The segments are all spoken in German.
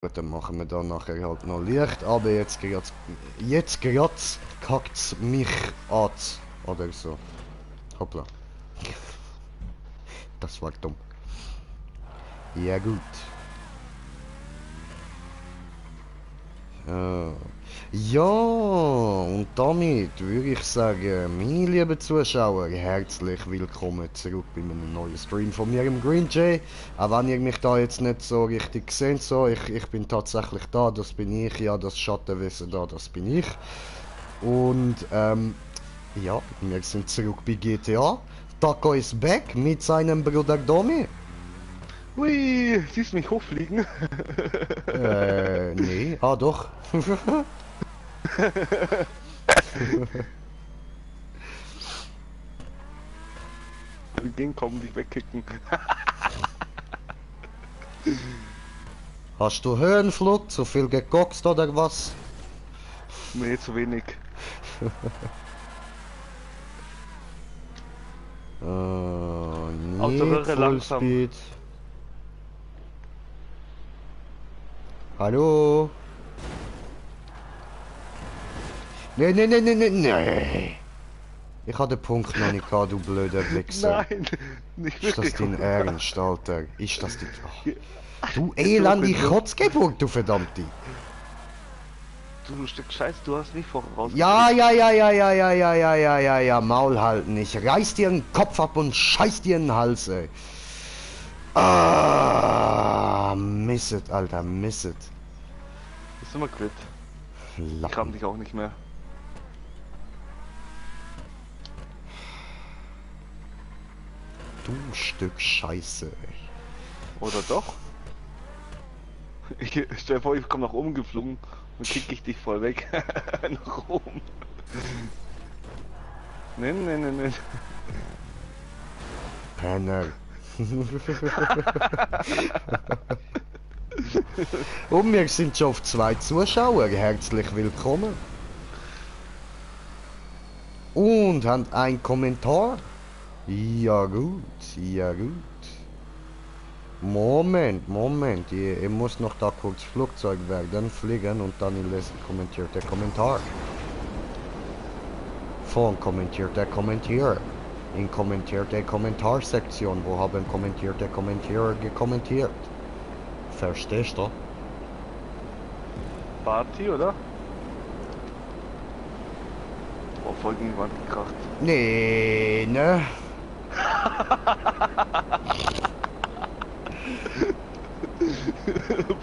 Gut, dann machen wir da nachher halt noch Licht, aber jetzt gerade kackt's mich an. Oder so. Hoppla. Das war dumm. Ja gut. Ja, und damit würde ich sagen, meine lieben Zuschauer, herzlich willkommen zurück bei einem neuen Stream von mir im Green Jay. Auch wenn ihr mich da jetzt nicht so richtig seht, so, ich bin tatsächlich da, das bin ich, ja, das Schattenwesen da, das bin ich. Und, ja, wir sind zurück bei GTA. Taco ist back mit seinem Bruder Domi. Hui, siehst du mich hochfliegen? Nee, ah doch. Den kommen, dich wegkicken. Hast du Höhenflug, zu viel gekokst oder was? Nee, zu wenig. Aus der Need Röhre Full langsam. Speed. Hallo? Nee, nee, nee, nee, nee, nee. Ich hatte den Punkt noch nicht gehabt, du blöder Wichser. Nein, nicht Ist das wirklich. dein Ernst, Alter? Ist das dein... Oh. Du Jetzt los, elende wenn du. Kotzgeburt, du verdammte! Du Stück Scheiß, du hast mich Ja, vorausgekriegt. ja, ja, ja, ja, ja, ja, ja, ja, ja, ja, Maul halten. Ich reiß dir den Kopf ab und scheiß dir in den Hals, ey. Ah, misset, Alter, misset. Ist immer quitt. Ich ramm Lappen. dich auch nicht mehr. Du Stück Scheiße, ey. Oder doch? Stell dir vor, ich komm nach oben geflogen und kick ich dich voll weg. Nach oben. Nee, nee, nee, nee. Penner. Und wir sind schon auf 2 Zuschauer. Herzlich willkommen. Und haben einen Kommentar. Ja gut, ja gut. Moment. Ich muss noch da kurz Flugzeug werden, fliegen und dann kommentiert der Kommentar. Von kommentiert der Kommentier. In kommentiert der Kommentarsektion, wo haben kommentiert der Kommentierer gekommentiert. Verstehst du? Party, oder? Boah, voll gegen die Wand gekracht. Nee, ne?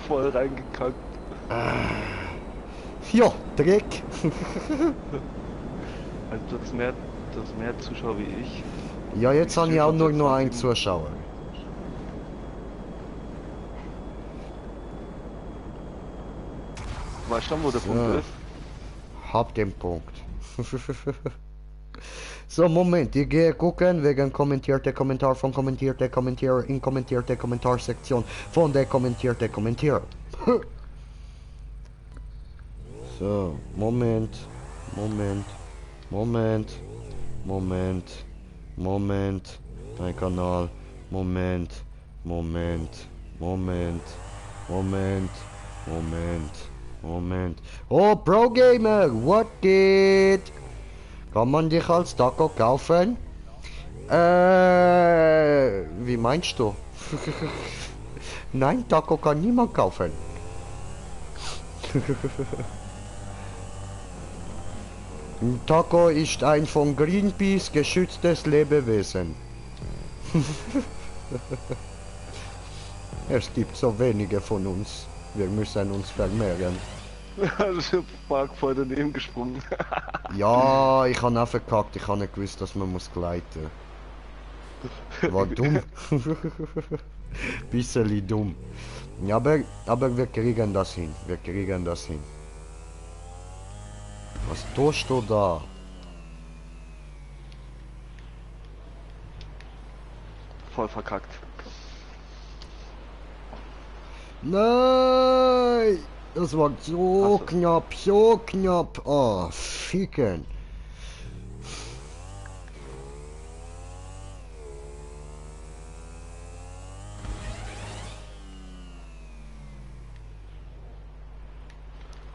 Voll reingekackt. Ja, Dreck. Also du hast mehr Zuschauer wie ich. Ja, Und jetzt ich habe stream ich auch schon nur seit noch 20 einen Minuten. Zuschauer. Weißt du, wo der Punkt So, ist? hab den Punkt. So, Moment, ich gehe gucken wegen kommentierte Kommentar von kommentierte Kommentierer in kommentierte Kommentarsektion von der kommentierte Kommentierer. So, Moment, dein Kanal, Moment, Moment, Moment, Moment, Moment, Moment. Oh, Pro Gamer, what did? Kann man dich als Taco kaufen? Wie meinst du? Nein, Taco kann niemand kaufen. Taco ist ein von Greenpeace geschütztes Lebewesen. Es gibt so wenige von uns. Wir müssen uns vermehren. Also Park voll daneben gesprungen. Ja, ich habe auch verkackt. Ich habe nicht gewusst, dass man muss gleiten. War dumm. Bisschen dumm. Ja, aber wir kriegen das hin. Wir kriegen das hin. Was tust du da? Voll verkackt. Nein! Das war so Hast du? knapp, so knapp. Oh, ficken.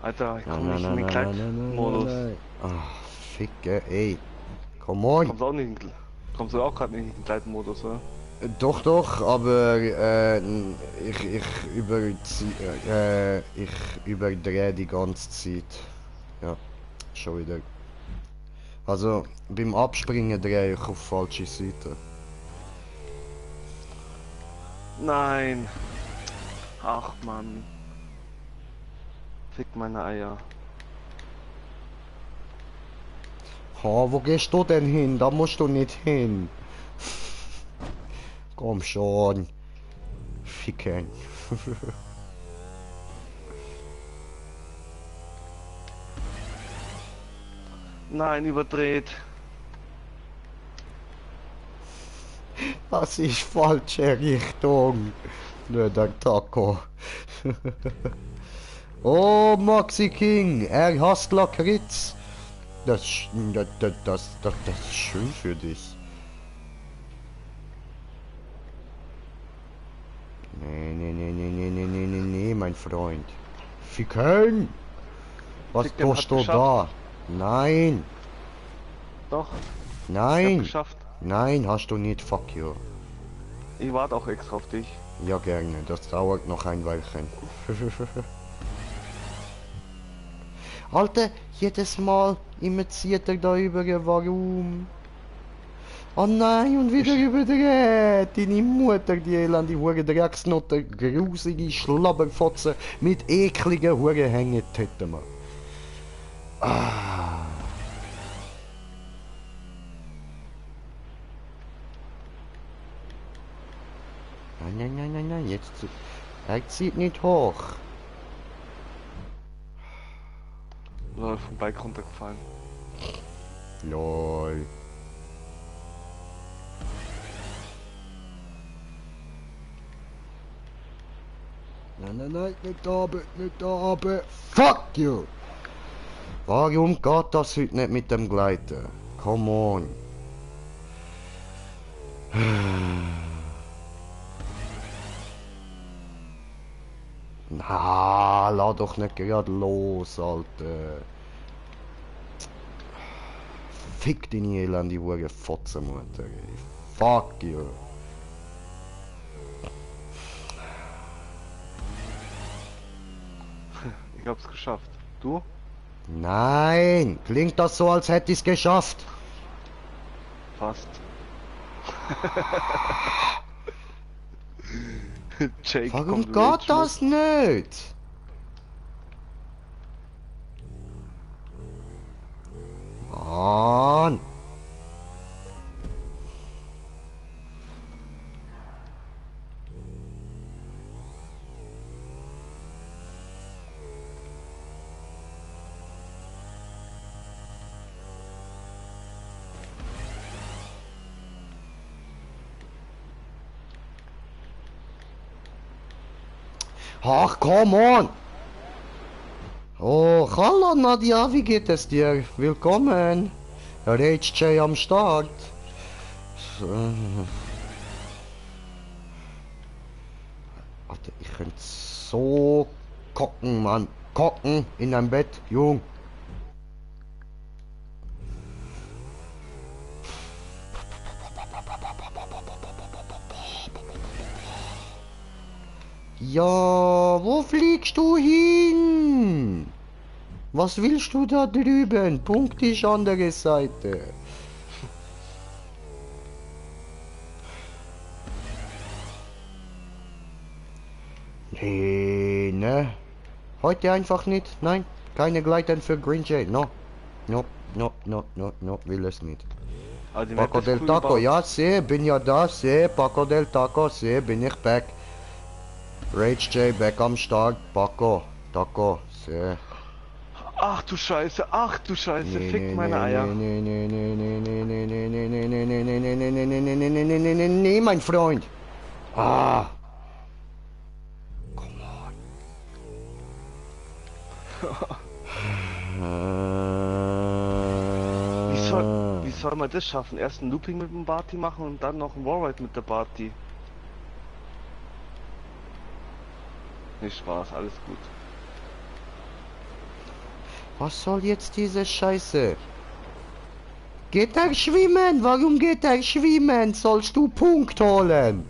Alter, ich komme Nein, nicht in den nein, nein, nein, nein, nein, Gleitmodus. nein. Ach, Ficke, ey. Come on. Kommst du auch gerade nicht in den Gleitmodus, oder? Doch, aber ich ich überdrehe die ganze Zeit. Ja, schon wieder. Also beim Abspringen drehe ich auf falsche Seite. Nein. Ach Mann. Fick meine Eier. Ha, wo gehst du denn hin? Da musst du nicht hin. Komm schon. Ficken. Nein, überdreht. Das ist falsche Richtung. Nö, der Taco. Oh, Maxi King, er hasst Lakritz. Das ist schön für dich. Nee, mein Freund. Ficken! Was Ficken tust hat du da? geschafft. Nein! Doch, ich hab Nein! geschafft. Nein, hast du nicht. Fuck you. Ich warte auch extra auf dich. Ja, gerne. Das dauert noch ein Weilchen. Alter, jedes Mal immer zieht er da über. Warum? Oh nein, und wieder überdreht. Deine Mutter, die elende Hure Drecksnotte, grusige Schlabberfotze mit ekligen Hure Hängetätten. Ah. Nein, jetzt. Er zieht nicht hoch. Oder vom Bike runtergefallen. Lol. Nein, nicht da oben. Fuck you! Warum geht das heute nicht mit dem Gleiten? Come on. Na, lass doch nicht gerade los, Alter. Fick deine elende Hure Fotzenmutter, ey. Fuck you. Ich hab's geschafft. Du? Nein, klingt das so, als hätte ich's geschafft. Fast. Jake Warum kommt geht das nicht? Mann. Ach, come on! Oh, hallo Nadja, wie geht es dir? Willkommen! Rage J am Start. Warte, ich könnte so kocken, Mann. Kocken in deinem Bett, Jung. Ja, wo fliegst du hin? Was willst du da drüben? Punkt ist andere Seite. Nee, ne? Heute einfach nicht. Nein, keine Gleitern für Green Jay. No, will es nicht. Paco del Taco, ja, sehe, bin ja da, sehe, Paco del Taco, sehe, bin ich back. Rage J, back am Start, Paco, Taco, sehe. Ach du Scheiße, fick meine Eier. Nee, mein Freund. Ah. Come on. Wie soll man das schaffen? Erst ein Looping mit dem Barty machen und dann noch ein Wallride mit der Barty. Nicht Spaß, alles gut. Was soll jetzt diese Scheiße? Geht er schwimmen? Warum geht er schwimmen? Sollst du Punkt holen?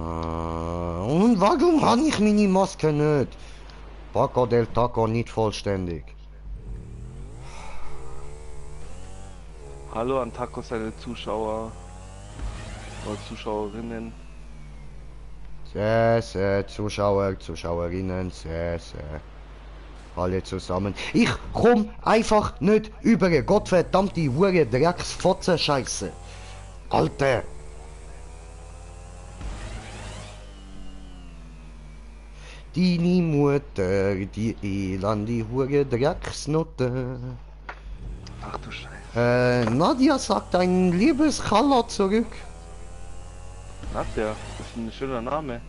Und warum habe ich meine Maske nicht? Paco del Taco nicht vollständig. Hallo an Taco, seine Zuschauer. Oder Zuschauerinnen. Sehr, sehr, Zuschauer, Zuschauerinnen, sehr, sehr. Alle zusammen. Ich komm einfach nicht über. Gottverdammte Hure Drecksfotze Scheiße. Alter. Deine Mutter, die elende Hure Drecksnutte. Ach du Scheiße. Nadia sagt ein liebes Hallo zurück. Nadja, das ist ein schöner Name.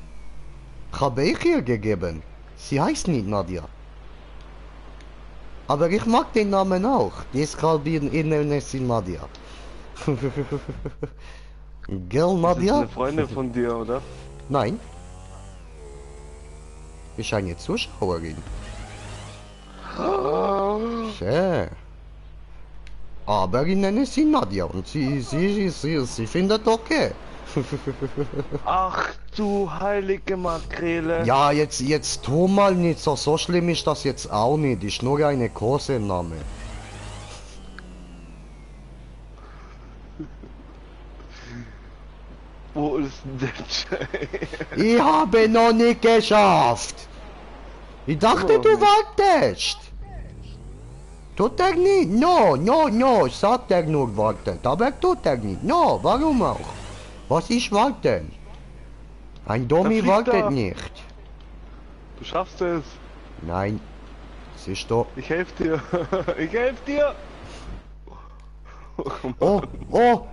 Habe ich ihr gegeben. Sie heißt nicht Nadia. Aber ich mag den Namen auch. Deshalb nenne sie Nadia. Gell, Das ist Nadia? eine Freundin von dir, oder? Nein. Ich eine Zuschauerin. Schön. Aber ich nenne sie Nadia und sie findet okay. Ach du heilige Makrele. Ja, jetzt tu mal nicht so schlimm ist das jetzt auch nicht. Ist nur eine Kosename. Wo ist denn der Ich habe noch nicht geschafft. Ich dachte, Oh, du nicht. wartest. Tut er nicht? No, sagt er nur wartet. Aber tut er nicht. No, warum auch? Was ist warten? Ein Dummy fliegt wartet er. nicht. Du schaffst es. Nein. Es ist doch... Ich helfe dir. Ich helfe dir. Oh,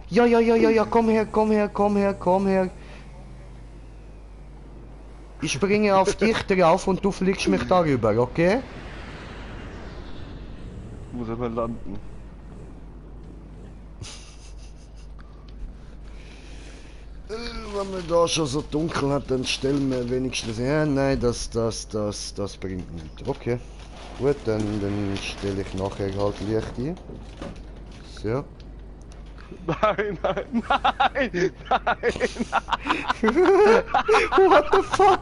ja, komm her. Ich springe auf dich drauf und du fliegst mich darüber, okay? Muss er mal landen. Wenn man da schon so dunkel hat, dann stellen wir wenigstens... Ja, nein, das bringt nichts. Okay. Gut, dann stelle ich nachher halt Licht ein. So. Nein. What the fuck?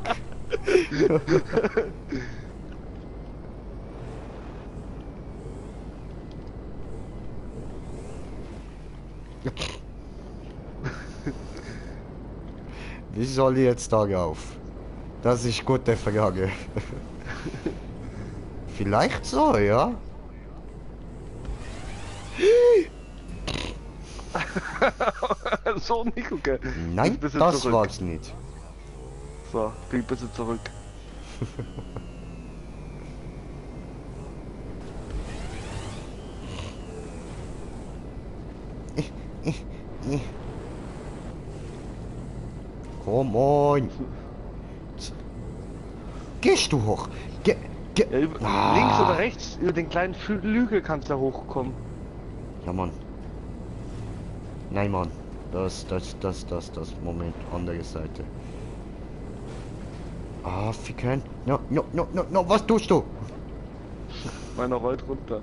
Wie soll ich jetzt darauf? Das ist eine gute Frage. Vielleicht so, ja? So nicht, okay. Nein, Ein bisschen das zurück. war's nicht. So, geh ein bisschen zurück. Komm on. Gehst du hoch? Ja, links Ah. oder rechts, über den kleinen Flügel kannst du hochkommen. Ja, Mann. Nein, Mann. Das. Moment, andere Seite. Ah, ficken. No, was tust du? Meiner rollt runter.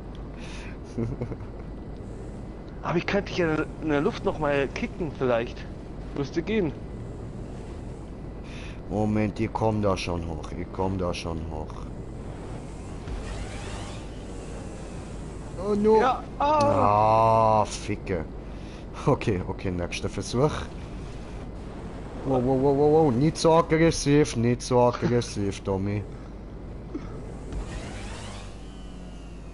Aber ich könnte dich ja in der Luft noch mal kicken vielleicht. Müsste gehen. Moment, ich komm da schon hoch. Oh no. Ja, ah. Ah, ficke. Okay, nächster Versuch. Wow. Nicht so aggressiv, Tommy.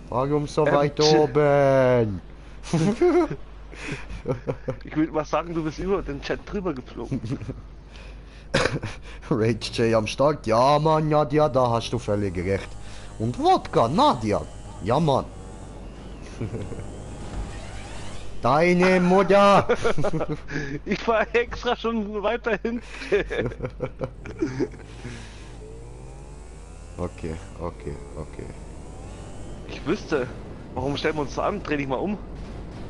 Warum so weit oben? Ich würde mal sagen, du bist über den Chat drüber geflogen. Rage J am Start. Ja, Mann, Nadia, da hast du völlig recht. Und Wodka, Nadia. Ja, Mann. Deine Mutter. Ich war extra schon weiter hinten. Okay. Ich wüsste, warum stellen wir uns so an? Dreh dich mal um.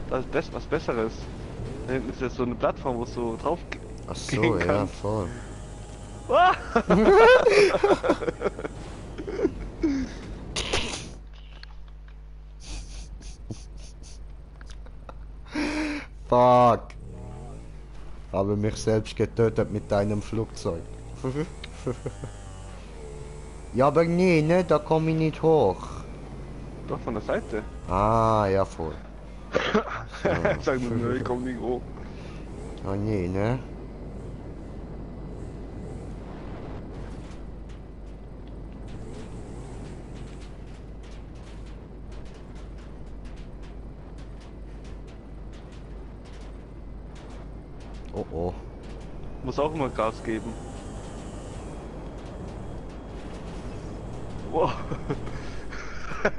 Das ist was Besseres. Da hinten ist jetzt so eine Plattform, wo es so drauf Ach so, gehen ja, kann. voll. Ah! Fuck. Habe mich selbst getötet mit einem Flugzeug. Ja, aber nee, ne, da komme ich nicht hoch. Doch, von der Seite. Ah, ja, voll. So. Sag mir, nö, ich komm nicht hoch. Oh nee, ne? Oh oh. Muss auch immer Gas geben. Wow. Oh,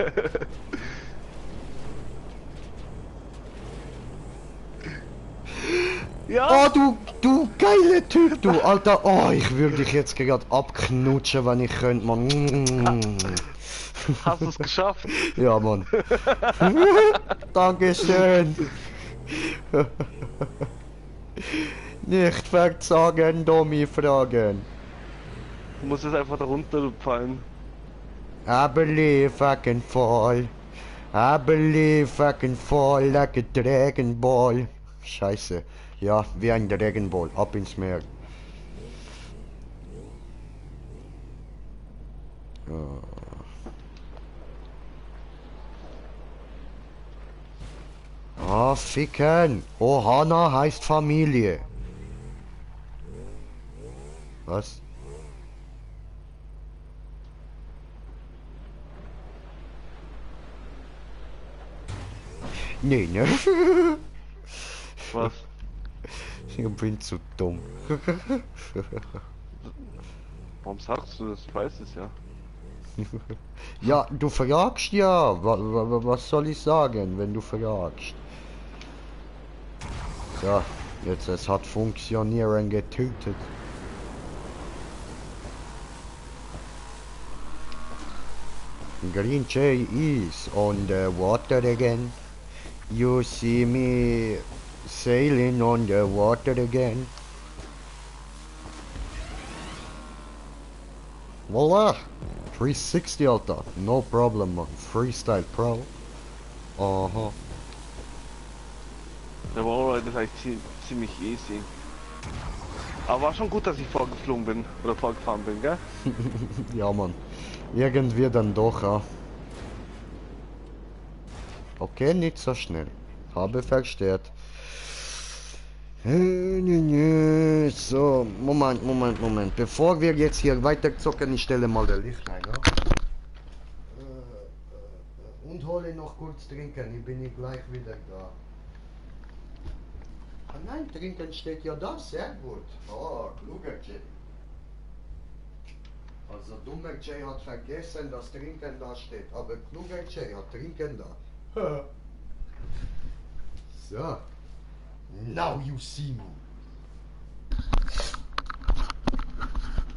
Ja! du geile Typ, du Alter. Oh, ich würde dich jetzt gerade abknutschen, wenn ich könnte, Mann. Hast du es geschafft? Ja, Mann. Dankeschön. Nicht verzagen, Dummi fragen. Du musst jetzt einfach da runterfallen. I believe I can fall. I believe I can fall like a Dragon Ball. Scheiße. Ja, wie ein Dragon Ball. Ab ins Meer. Ah, ficken. Ohana heißt Familie. Was? Nee, ne? Was? Ich bin zu dumm. Warum sagst du das? Ich weiß es ja. Ja, du fragst ja. Was soll ich sagen, wenn du fragst? So, jetzt es hat funktionieren getötet. Green Jay is on the water again. You see me sailing on the water again. Voila! 360 Alter, no problem man. Freestyle Pro. Aha. Der Wallride ist eigentlich ziemlich easy. Aber war schon gut, dass ich vorgeflogen bin oder vorgefahren bin, gell? Ja Mann. Irgendwie dann doch, ja. Okay, nicht so schnell. Habe verstört. So, Moment. Bevor wir jetzt hier weiter zocken, ich stelle mal das Licht ein, ja? Und hole noch kurz trinken, ich bin gleich wieder da. Ah nein, trinken steht ja da, sehr gut. Oh, kluger Jay. Also dummer Jay hat vergessen, dass trinken da steht, aber kluger Jay hat trinken da. So. Now you see me.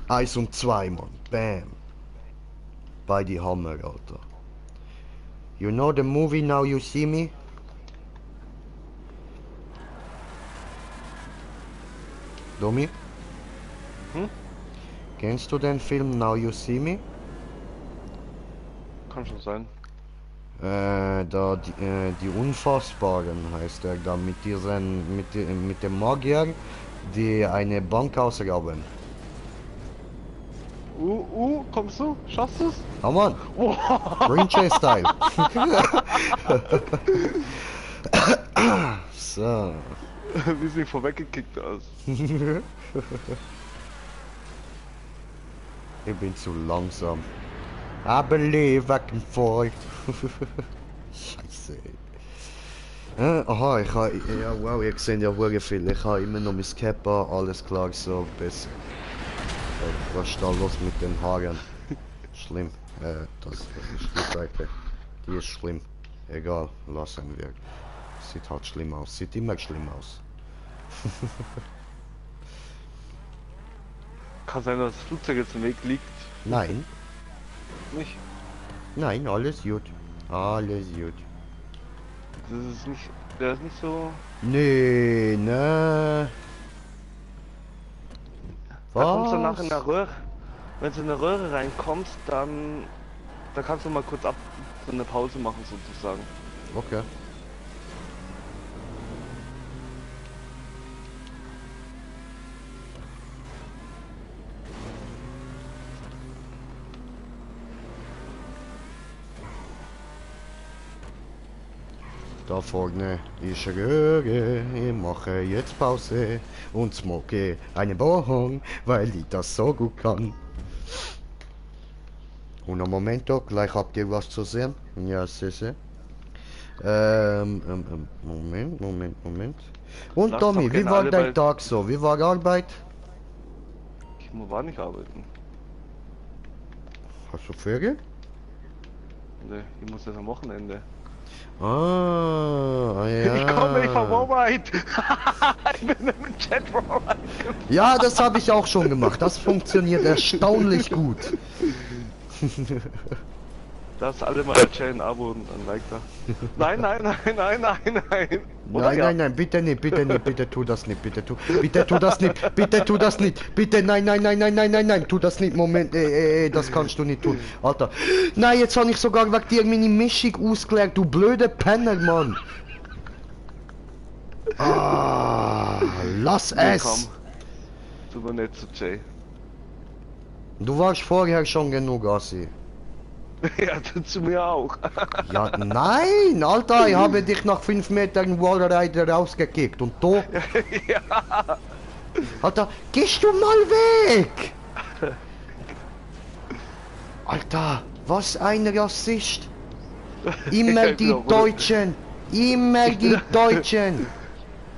1 und 2, Mann. Bam. Bei die Hammer, Alter. You know the movie Now You See Me? Domi? Hm? Kennst du den Film Now You See Me? Kann schon sein. Die Unfassbaren heißt er da mit diesen, mit dem Magier, die eine Bank ausrauben. Kommst du? Schaffst du's? Oh Mann, Wow. Green Chase Style. So. Wie sie vorweggekickt aus. Ich bin zu langsam. I believe I can fall. Scheiße. Aha, ja wow, ihr seht ja sehr viel. Ich habe immer noch mein Kappa, alles klar, so besser. Was ist da los mit den Haaren? Schlimm. Das ist die Seite. Die ist schlimm. Egal, lassen wir. Sieht halt schlimm aus. Sieht immer schlimm aus. Kann sein, dass das Flugzeug jetzt im Weg liegt. Nein, Nicht? nein, alles gut. Alles gut. Das ist nicht. Der ist nicht so... Nee, ne. Da kommst du nach in Was? der Röhre. Wenn du in eine Röhre reinkommst, dann... Da kannst du mal kurz so eine Pause machen sozusagen. Okay. Da vorne ist Röhre, ich mache jetzt Pause und smoke eine Bon, weil ich das so gut kann. Un momento, gleich habt ihr was zu sehen. Ja, sicher. Moment. Und Lasst doch Tommy, wie gerne war alle dein bei... Tag so? Wie war Arbeit? Ich war nicht arbeiten. Hast du Ferien? Ne, ich muss das am Wochenende. Ich komme nicht vom Ja. Arbeit! Ich bin im Chat vom Arbeit. Ja, das habe ich auch schon gemacht. Das funktioniert erstaunlich gut. Lasst alle mal ein Abo und ein Like da. Nein. Oder ja? Nein, bitte nicht, bitte tu das nicht, bitte tu das nicht, bitte tu das nicht, bitte, nein, tu das nicht, Moment, das kannst du nicht tun, Alter. Nein, jetzt habe ich sogar wegen dir meine Mischung ausgeleert, du blöde Penner, Mann. Ah, lass Nee, es. komm. Du war nicht zu Jay. Du warst vorher schon genug, Assi. Ja, du zu mir auch. Ja, nein, Alter, ich habe dich nach 5 Metern Wallrider rausgekickt und du? Ja. Alter, gehst du mal weg! Alter, was ein Rassist! Immer Ja, die genau. Deutschen! Immer die Deutschen!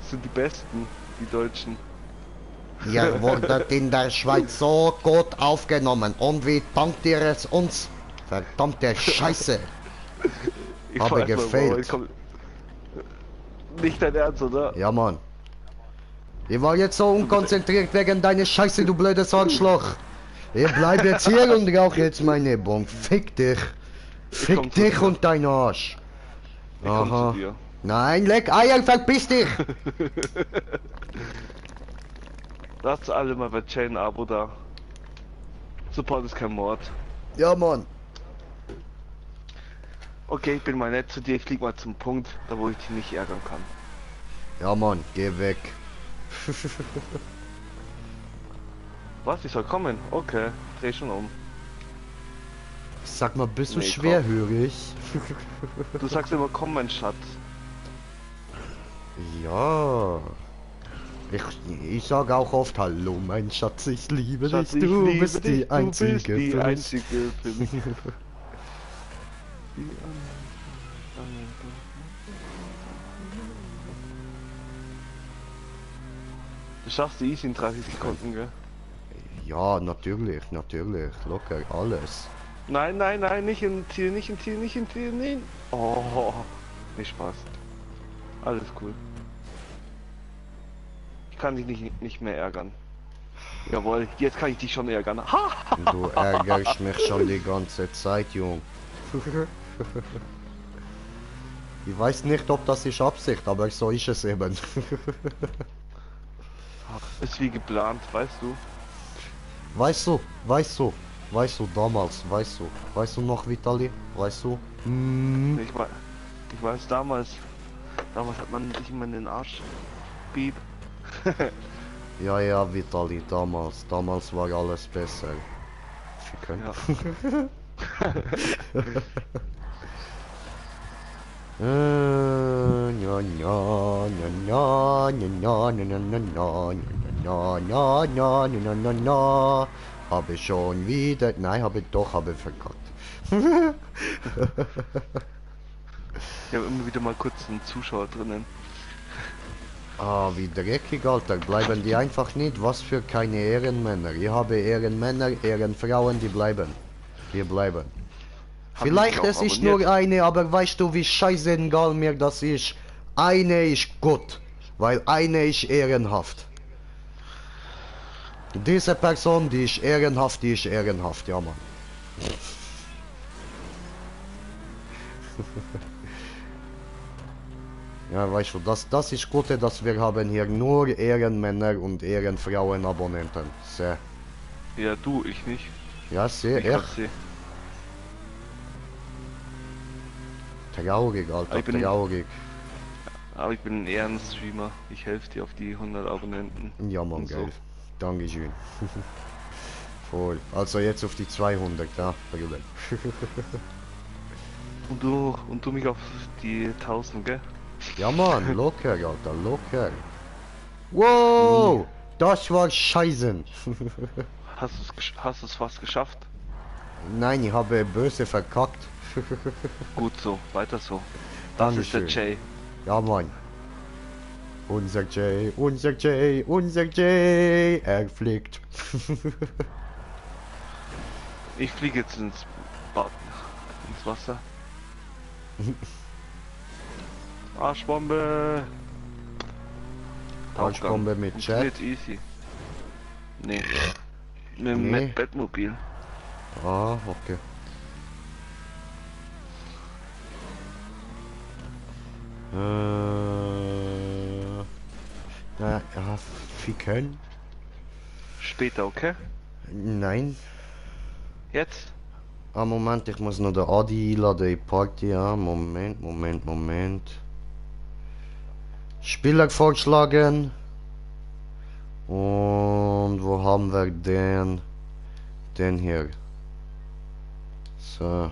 Das sind die Besten, die Deutschen. Ihr wurdet in der Schweiz so gut aufgenommen und wie dankt ihr es uns? Verdammte Scheiße! Ich Habe fahr erst mal gefailt. raus, komm. Nicht dein Ernst, oder? Ja, Mann. Ich war jetzt so unkonzentriert wegen deiner Scheiße, du blödes Arschloch. Ich bleib jetzt hier und rauche jetzt meine Bon. Fick dich. komm Fick zu dich dir. und dein Arsch. Ich komm zu dir. Nein, leck Eier, verpiss dich. Lasst alle mal bei Jay ein Abo da. Support ist kein Mord. Ja, Mann. Okay, ich bin mal nett zu dir, ich flieg mal zum Punkt, da wo ich dich nicht ärgern kann. Ja, Mann, geh weg. Was? Ich soll kommen? Okay, dreh schon um. Sag mal, bist du Nee, schwerhörig? Du sagst immer, komm mein Schatz. Ja. Ich sage auch oft Hallo, mein Schatz, ich liebe Schatz, dich, ich du liebe bist dich, die einzige du bist die für mich. einzige für mich. Du schaffst die easy in 30 Sekunden, gell? Ja, natürlich, locker, alles. Nein, nicht im Ziel, nicht. Oh, nicht Spaß. Alles cool. Ich kann dich nicht mehr ärgern. Jawohl, jetzt kann ich dich schon ärgern. Ha! Du ärgerst mich schon die ganze Zeit, Jung. Ich weiß nicht, ob das ist Absicht, aber so ist es eben. Ist wie geplant, weißt du? Weißt du, damals, weißt du noch, Vitali? Weißt du? Hm. Ich weiß damals hat man sich immer in den Arsch. Piep. Ja, Vitali, damals war alles besser. Ficken. Ja. Habe schon wieder. Nein, habe verkackt. Ich habe immer wieder mal kurz einen Zuschauer drinnen. Ah, wie dreckig, Alter. Bleiben die einfach nicht? Was für keine Ehrenmänner. Ich habe Ehrenmänner, Ehrenfrauen, die bleiben. Die bleiben. Hab Vielleicht ich auch es ist abonniert. nur eine, aber weißt du, wie scheißegal mir das ist? Eine ist gut, weil eine ist ehrenhaft. Diese Person, die ist ehrenhaft, ja, Mann. Ja, weißt du, das ist gut, dass wir haben hier nur Ehrenmänner und Ehrenfrauen Abonnenten. Sehr. Ja, du, ich nicht. Ja, sehr, Ich grad echt. seh. Traurig, Alter, Ich bin- traurig. Aber ich bin ein Ehrenstreamer. Ich helfe dir auf die 100 Abonnenten. Ja, Mann, Und so. geil. Dankeschön. Voll. Also jetzt auf die 200, ja, Bruder. Und du mich auf die 1000, gell? Ja, Mann, locker, Alter, locker. Wow, das war Scheißen. Hast du es fast geschafft? Nein, ich habe böse verkackt. Gut so, weiter so. Das ist der Dankeschön. Jay. Ja, Mann. Unser Jay, unser Jay, unser Jay, er fliegt. Ich fliege jetzt ins Bad, ins Wasser. Arschbombe! Arschbombe mit Jet. Funktioniert easy. Nee. Mit dem Nee. Bettmobil. Ah, okay. Na, ja, ficken? Später, okay? Nein. Jetzt? Ah, Moment, ich muss noch den Adi einladen in die Party. Ja, Moment. Spieler vorgeschlagen. Und wo haben wir den? Den hier. So.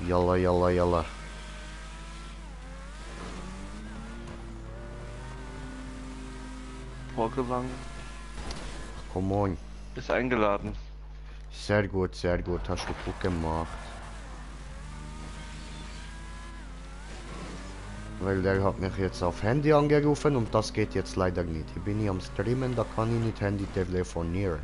Yalla. Vorgesang. Come on. Ist eingeladen. Sehr gut, hast du gut gemacht. Weil der hat mich jetzt auf Handy angerufen und das geht jetzt leider nicht. Ich bin hier am Streamen, da kann ich nicht Handy telefonieren.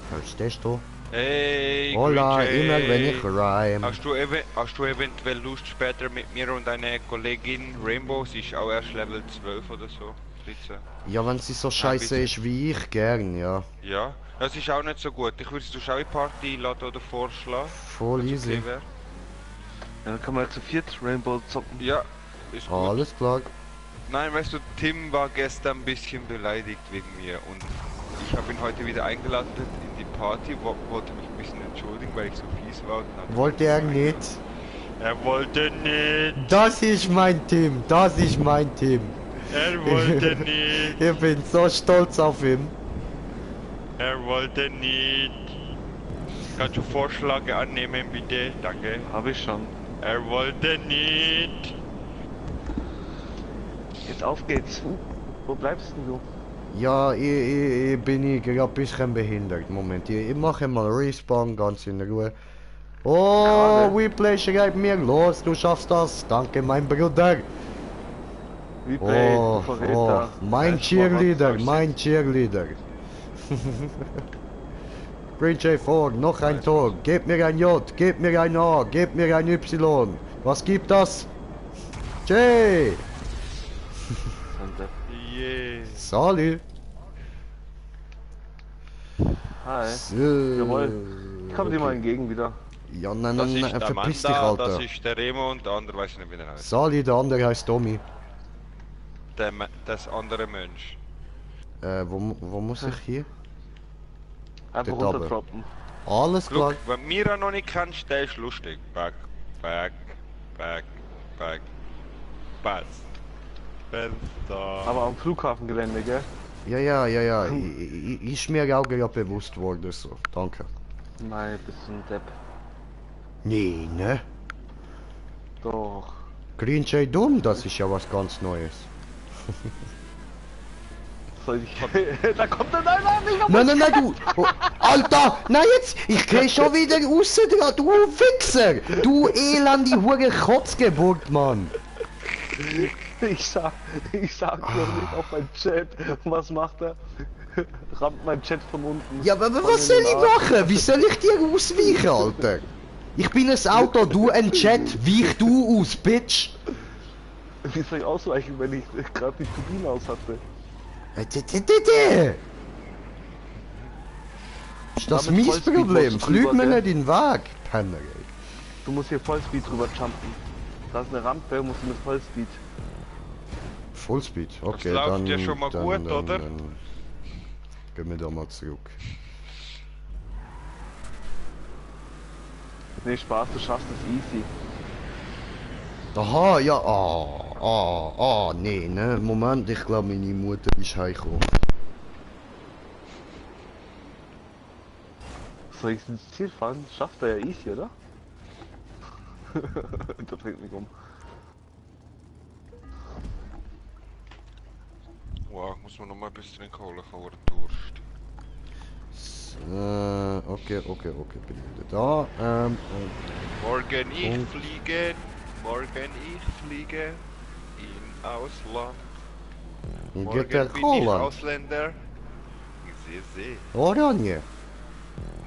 Verstehst du? Hey, Hola, Green Jay. immer wenn ich rhyme. Hast du eventuell Lust später mit mir und deiner Kollegin Rainbow, sie ist auch erst Level 12 oder so, 13. Ja, wenn sie so scheiße bitte. ist wie ich, gern, ja. Ja, das ist auch nicht so gut. Ich würde du auch in die Party einladen oder vorschlagen. Voll wenn's easy. okay wär. Ja, dann kann man zu viert Rainbow zocken. Ja, ist gut. Alles klar. Nein, weißt du, Tim war gestern ein bisschen beleidigt wegen mir und ich habe ihn heute wieder eingeladen in die Party, wollte mich ein bisschen entschuldigen, weil ich so fies war. Und dann Wollte er nicht? Er wollte nicht. Das ist mein Team, Er wollte nicht. Ich bin so stolz auf ihn. Er wollte nicht. Kannst du Vorschläge annehmen, bitte? Danke. Habe ich schon. Er wollte nicht. Jetzt auf geht's. Wo bleibst denn du? Ja, ich bin gerade ein bisschen behindert. Moment, ich mache mal Respawn ganz in Ruhe. Oh, Gerade. Replay schreibt mir los, du schaffst das. Danke, mein Bruder. Replay, Oh, du Verräter. mein Cheerleader, mein Cheerleader. Green J vor, noch ein Tor. Gebt mir ein J, gebt mir ein A, gebt mir ein Y. Was gibt das? J. Yeah. Sali. Hi. So. Jawohl. Ich komm dir mal entgegen wieder. Ja, nein, Das nein, ist nein, der verpiss dich, Amanda, das Alter. ist der Remo und der andere weiß ich nicht, wie der heißt. Sali, der andere heißt Tommy. Das andere Mensch. Wo muss ich hier? Einfach Dort oben. runterdroppen. Alles klar. Look, wenn Mira noch nicht kannst, der ist lustig. Back. Fenster. Aber am Flughafengelände, gell? Ja. Ist mir auch gerade bewusst worden, so. Danke. Nein, bist du ein Depp. Nee, ne? Doch. Green J dumm, das ist ja was ganz Neues. Soll ich... da kommt er, nein, nicht Nein, du! Oh, Alter! Nein, jetzt! Ich geh schon wieder raus, du Wichser! Du elende Hure Kotzgeburt, Mann! Ich sag doch nicht auf mein Chat. Und was macht er? Rammt mein Chat von unten. Ja, aber Voll was in soll den ich Arsch. machen? Wie soll ich dir ausweichen, Alter? Ich bin ein Auto, du ein Chat, weich du aus, Bitch! Wie soll ich ausweichen, wenn ich gerade die Turbine aus hatte? Ist das Damit mein Vollspeed Problem? musst du Flüg drüber, mir gell? nicht in den Weg, Penner, ey. Du musst hier Vollspeed drüber jumpen. Da ist eine Rampe, musst du mit Vollspeed. Fullspeed, okay, läuft dann, ja schon mal gut, oder? Dann gehen wir da mal zurück. Nee, Spaß, du schaffst es easy. Aha, ja, nee, ne, Moment, ich glaube meine Mutter ist heimgekommen. Soll ich ins Ziel fahren? Schafft er ja easy, oder? Der bringt mich um. Wow, muss man noch mal ein bisschen Kohle kaufen, Durst. Okay, bin wieder da. Morgen ich Und- fliege, morgen ich fliege in Ausland. Wie Morgen geht der bin ich Holland? Ausländer. Ich sehe. Oranje.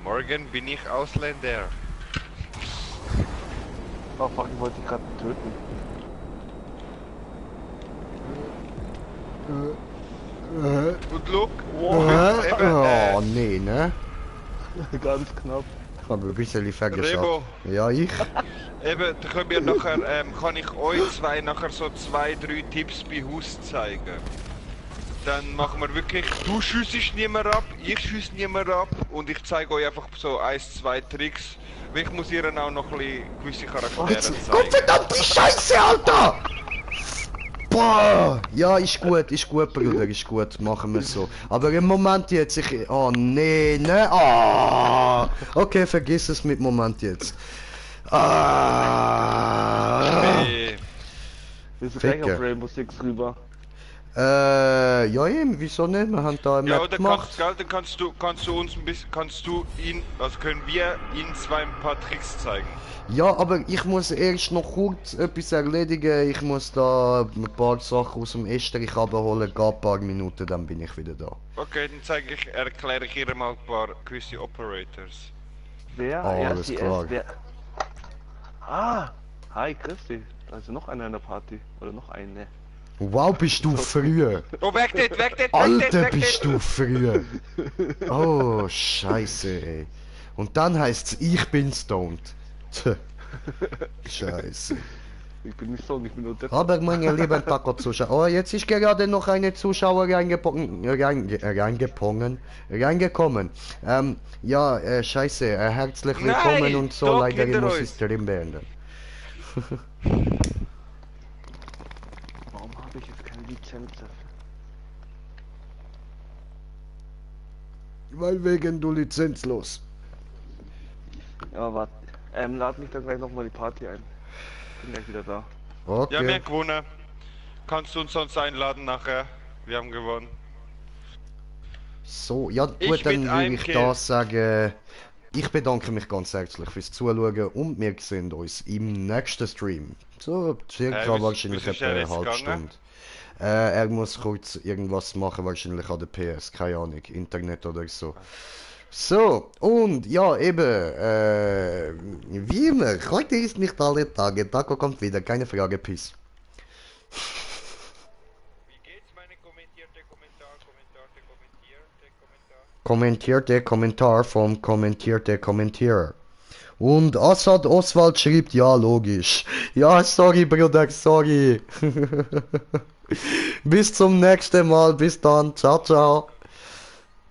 Morgen bin ich Ausländer. Oh fuck, ich wollte dich gerade töten. Und look, Oh, nee, ne? Ganz knapp. Ich habe ein bisschen vergessen. Rebo, Ja, ich? eben, da können wir nachher, kann ich euch zwei nachher so 2, 3 Tipps bei Haus zeigen. Dann machen wir wirklich, du schüssest niemand ab, ich schüsse niemand ab und ich zeige euch einfach so 1, 2 Tricks. Ich muss ihr auch noch ein bisschen gewisse Charaktere zeigen. Gottverdammt, die Scheiße, Alter! Boah! Ja, ist gut, Bruder, ist gut, machen wir so. Aber im Moment jetzt, oh nee, ne? Ah! Okay, vergiss es mit Moment jetzt. Ah! Nee. Wir sind gleich Ficke. auf Rainbow Six rüber. Ja eben, wieso nicht? Wir haben da eine Ja, Map oder gemacht. dann kannst du uns ein bisschen, also können wir ihnen zwei ein paar Tricks zeigen. Ja, aber ich muss erst noch kurz etwas erledigen. Ich muss da ein paar Sachen aus dem Estrich abholen. Geht ein paar Minuten, dann bin ich wieder da. Okay, dann erkläre ich ihr mal ein paar gewisse Operators. Wer? Alles RCS, klar. wer? Ah! Hi, Christi. Da ist noch einer in der Party. Oder noch eine. Wow, bist du früh. Oh, weg dit! Alter, bist du früh. Oh, scheiße, ey. Und dann heißt's, ich bin stoned. Tch. Scheiße. Ich bin nicht so, ich bin nur der. Aber meine lieben Taco-Zuschauer, oh, jetzt ist gerade noch eine Zuschauer reingekommen. Ja, scheiße, herzlich willkommen Nein, und so, doch, leider hinter muss euch. ich Stream beenden. Warum habe ich jetzt keine Lizenz dafür? Weil wegen du lizenzlos. Ja, warte. Lad mich dann gleich nochmal die Party ein. Bin gleich wieder da. Okay. Ja, wir haben gewonnen. Kannst du uns sonst einladen nachher? Wir haben gewonnen. So, ja Ich gut, dann mit würde einem ich Kill. da sagen, ich bedanke mich ganz herzlich fürs Zuschauen und wir sehen uns im nächsten Stream. So circa wahrscheinlich was ist etwa er eine jetzt halbe gegangen? Stunde. Er muss kurz irgendwas machen, wahrscheinlich an der PS, keine Ahnung, Internet oder so. So, und ja, eben, wie immer, heute ist nicht alle Tage, Taco kommt wieder, keine Frage, Peace. Wie geht's, meine kommentierte Kommentar vom kommentierte Kommentierer. Und Assad Oswald schreibt, ja, logisch. Ja, sorry, Bruder, sorry. Bis zum nächsten Mal, bis dann, ciao, ciao.